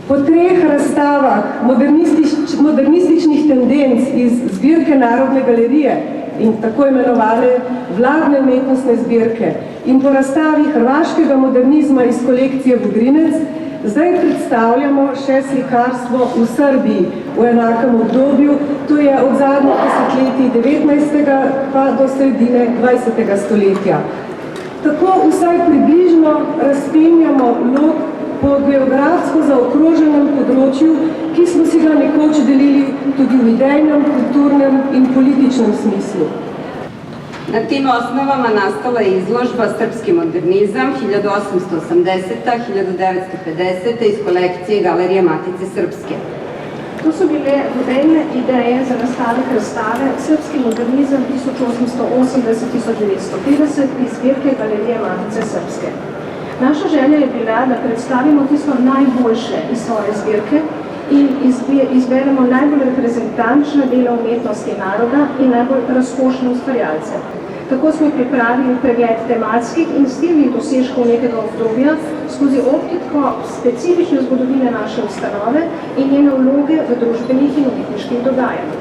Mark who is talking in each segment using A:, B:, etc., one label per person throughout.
A: Po 3 razstavah modernističnih tendenc iz zbirke Narodne galerije in tako imenovane vladne umetnostne zbirke in po razstavi hrvaškega modernizma iz kolekcije Vugrinec, zdaj predstavljamo še slikarstvo v Srbiji v enakem obdobju, to je od zadnjih desetletij 19. pa do sredine 20. stoletja. Tako vsaj približno razpenjamo lok po geografsko zaokroženem področju, ki smo si ga nekoč delili tudi v idejnem, kulturnem in političnem smislu.
B: Na tim osnovama nastala je izložba Srpski modernizam 1880-1950 iz kolekcije Galerije Matice Srpske.
C: To so bile vodene ideje za nastavek razstave Srpski modernizam 1880-1950 iz zbirke Galerije Matice Srpske. Naša želja je bila, da predstavimo tisto najboljše iz svoje zbirke in izberemo najbolj reprezentančna dela umetnosti naroda in najbolj razkošne ustvarjalce. Tako smo pripravili pregled tematskih in stilnih dosežkov nekega obdobja skozi optiko specifične zgodovine naše ustanove in njene vloge v družbenih in umetniških dogajanjih.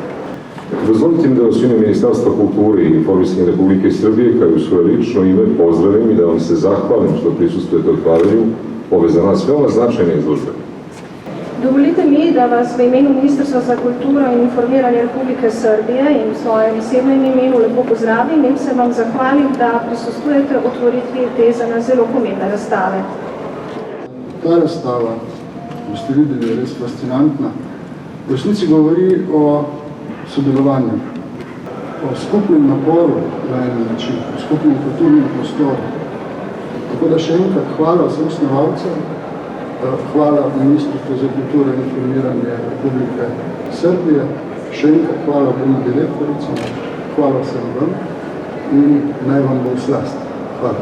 D: Dozvolite mi da vas u ime Ministarstva kulture i informisanja Republike Srbije, kao i u svoje lično ime, pozdravim i da vam se zahvalim što prisustujete otvaranju ove za nas veoma značajne izložbe.
C: Dovolite mi, da vas v imenu Ministrstva za kulturo in informiranje Republike Srbije in v svojem osebnem imenu lepo pozdravim in se vam zahvalim, da prisustujete otvoritvi te za nas zelo pomembne razstave.
E: Ta razstava, boste videli, je res fascinantna. V resnici govori o sodelovanju, o skupnem naporu na en način, o skupnem kulturnem prostoru. Tako da še enkrat hvala vsem snovalcem, hvala Ministrstvu za kulturo in informiranje Republike Srbije, še enkrat hvala obema direktoricam, hvala vsem vam in naj vam bo v slast. Hvala.